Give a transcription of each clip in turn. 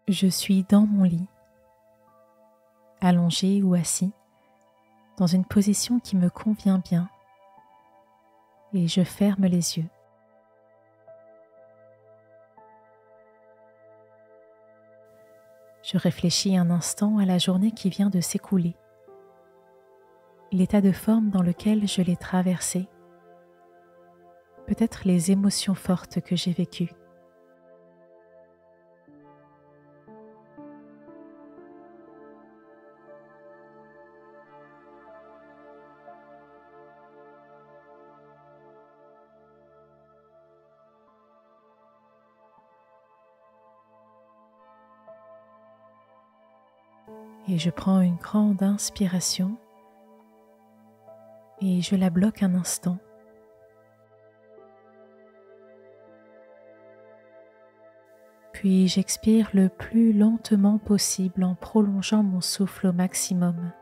Je suis dans mon lit, allongé ou assis, dans une position qui me convient bien, et je ferme les yeux. Je réfléchis un instant à la journée qui vient de s'écouler, l'état de forme dans lequel je l'ai traversée, peut-être les émotions fortes que j'ai vécues. Et je prends une grande inspiration et je la bloque un instant. Puis j'expire le plus lentement possible en prolongeant mon souffle au maximum.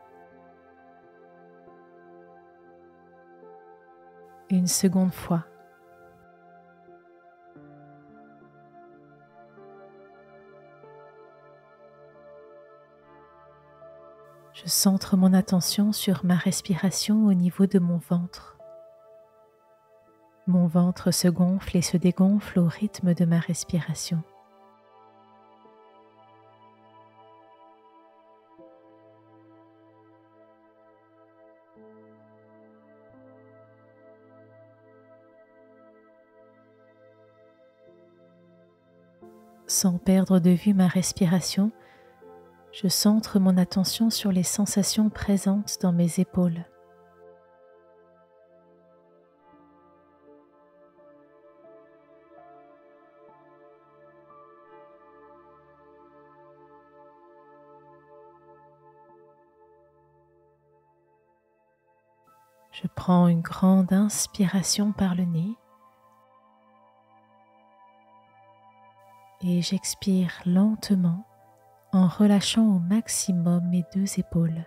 Une seconde fois. Je centre mon attention sur ma respiration au niveau de mon ventre. Mon ventre se gonfle et se dégonfle au rythme de ma respiration. Sans perdre de vue ma respiration, je centre mon attention sur les sensations présentes dans mes épaules. Je prends une grande inspiration par le nez et j'expire lentement en relâchant au maximum mes deux épaules.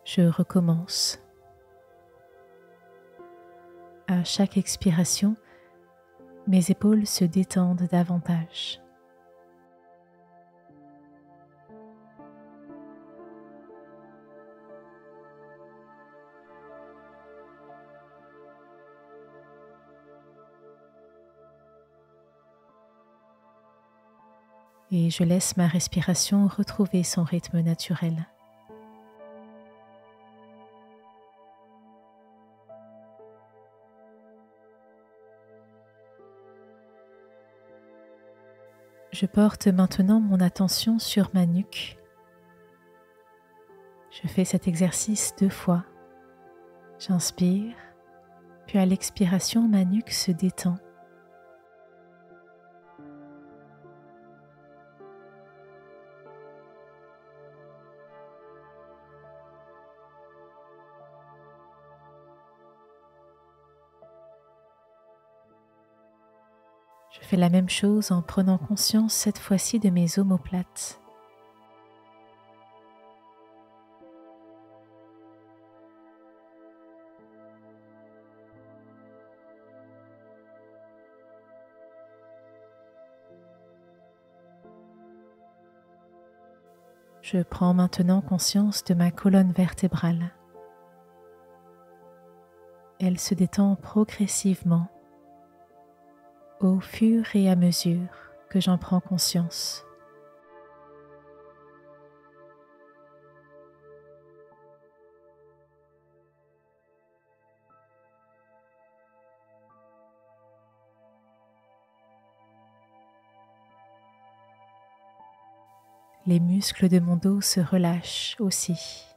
Je recommence. À chaque expiration, mes épaules se détendent davantage. Et je laisse ma respiration retrouver son rythme naturel. Je porte maintenant mon attention sur ma nuque. Je fais cet exercice 2 fois. J'inspire, puis à l'expiration, ma nuque se détend. Je fais la même chose en prenant conscience cette fois-ci de mes omoplates. Je prends maintenant conscience de ma colonne vertébrale. Elle se détend progressivement au fur et à mesure que j'en prends conscience. Les muscles de mon dos se relâchent aussi.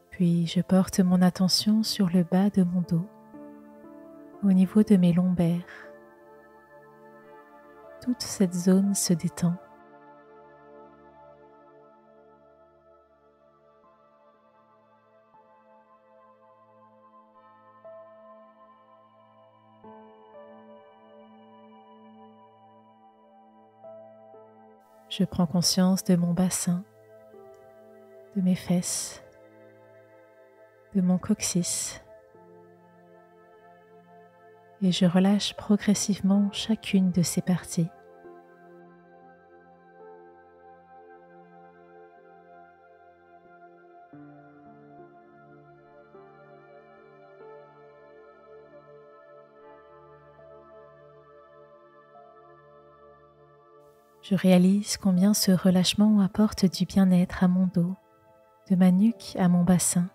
Puis je porte mon attention sur le bas de mon dos, au niveau de mes lombaires. Toute cette zone se détend. Je prends conscience de mon bassin, de mes fesses, de mon coccyx et je relâche progressivement chacune de ces parties. Je réalise combien ce relâchement apporte du bien-être à mon dos, de ma nuque à mon bassin.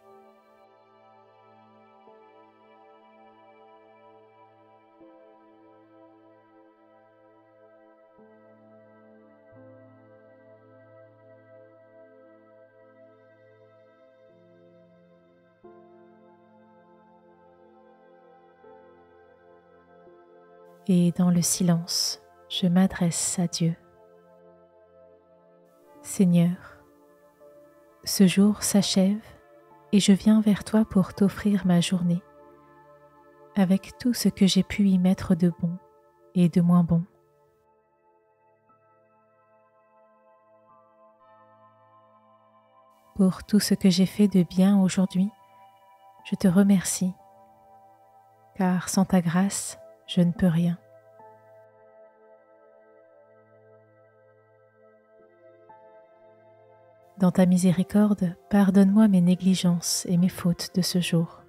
Et dans le silence, je m'adresse à Dieu. Seigneur, ce jour s'achève et je viens vers toi pour t'offrir ma journée, avec tout ce que j'ai pu y mettre de bon et de moins bon. Pour tout ce que j'ai fait de bien aujourd'hui, je te remercie, car sans ta grâce, je ne peux rien. Dans ta miséricorde, pardonne-moi mes négligences et mes fautes de ce jour.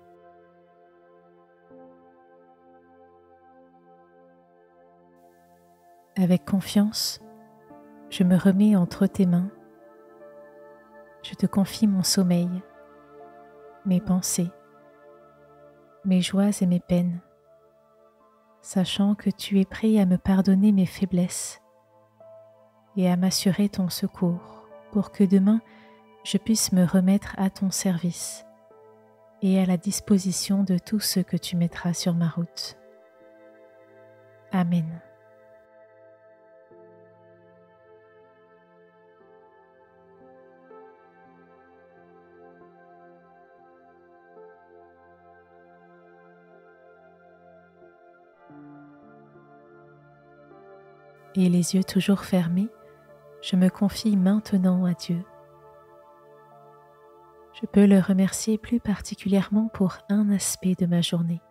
Avec confiance, je me remets entre tes mains. Je te confie mon sommeil, mes pensées, mes joies et mes peines, sachant que tu es prêt à me pardonner mes faiblesses et à m'assurer ton secours pour que demain je puisse me remettre à ton service et à la disposition de tous ceux que tu mettras sur ma route. Amen. Et les yeux toujours fermés, je me confie maintenant à Dieu. Je peux le remercier plus particulièrement pour un aspect de ma journée.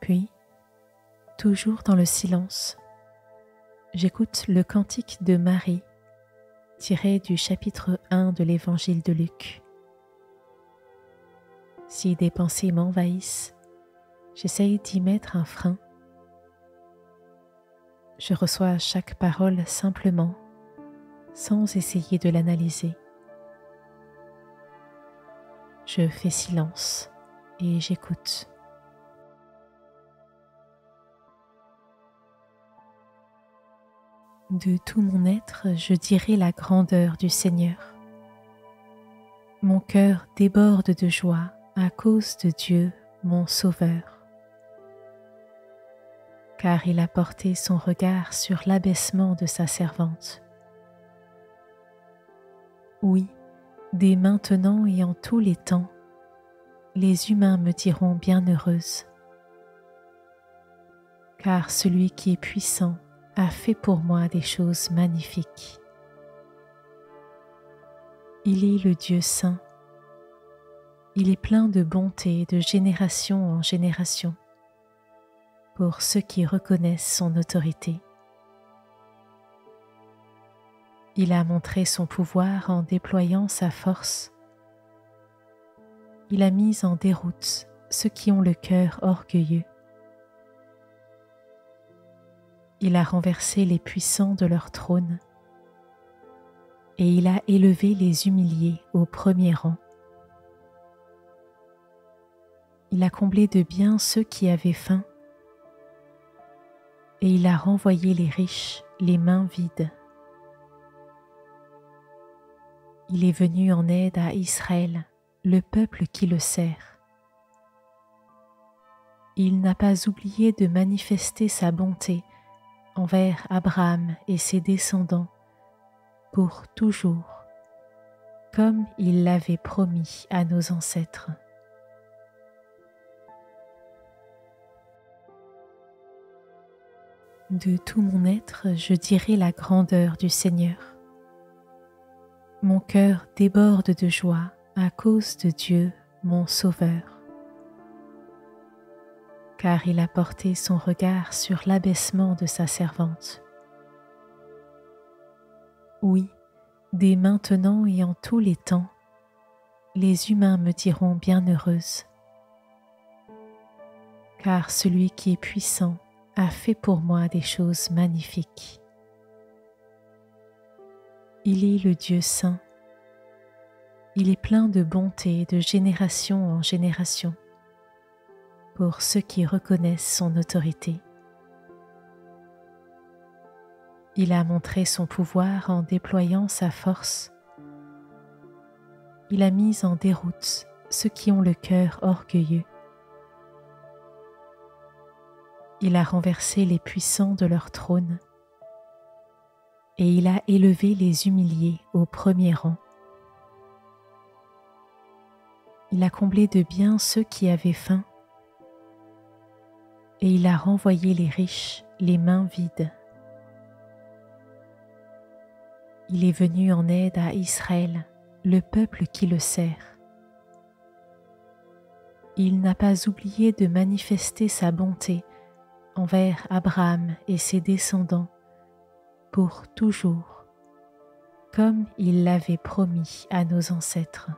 Puis, toujours dans le silence, j'écoute le cantique de Marie, tiré du chapitre 1 de l'Évangile de Luc. Si des pensées m'envahissent, j'essaye d'y mettre un frein. Je reçois chaque parole simplement, sans essayer de l'analyser. Je fais silence et j'écoute. De tout mon être, je dirai la grandeur du Seigneur. Mon cœur déborde de joie à cause de Dieu, mon Sauveur. Car il a porté son regard sur l'abaissement de sa servante. Oui, dès maintenant et en tous les temps, les humains me diront bienheureuse. Car celui qui est puissant a fait pour moi des choses magnifiques. Il est le Dieu saint. Il est plein de bonté de génération en génération pour ceux qui reconnaissent son autorité. Il a montré son pouvoir en déployant sa force. Il a mis en déroute ceux qui ont le cœur orgueilleux. Il a renversé les puissants de leur trône, et il a élevé les humiliés au premier rang. Il a comblé de biens ceux qui avaient faim, et il a renvoyé les riches les mains vides. Il est venu en aide à Israël, le peuple qui le sert. Il n'a pas oublié de manifester sa bonté envers Abraham et ses descendants pour toujours, comme il l'avait promis à nos ancêtres. De tout mon être, je dirai la grandeur du Seigneur. Mon cœur déborde de joie à cause de Dieu, mon Sauveur. Car il a porté son regard sur l'abaissement de sa servante. Oui, dès maintenant et en tous les temps, les humains me diront bienheureuse. Car celui qui est puissant a fait pour moi des choses magnifiques. Il est le Dieu saint. Il est plein de bonté de génération en génération pour ceux qui reconnaissent son autorité. Il a montré son pouvoir en déployant sa force. Il a mis en déroute ceux qui ont le cœur orgueilleux. Il a renversé les puissants de leur trône, et il a élevé les humiliés au premier rang. Il a comblé de biens ceux qui avaient faim, et il a renvoyé les riches les mains vides. Il est venu en aide à Israël, le peuple qui le sert. Il n'a pas oublié de manifester sa bonté envers Abraham et ses descendants pour toujours, comme il l'avait promis à nos ancêtres.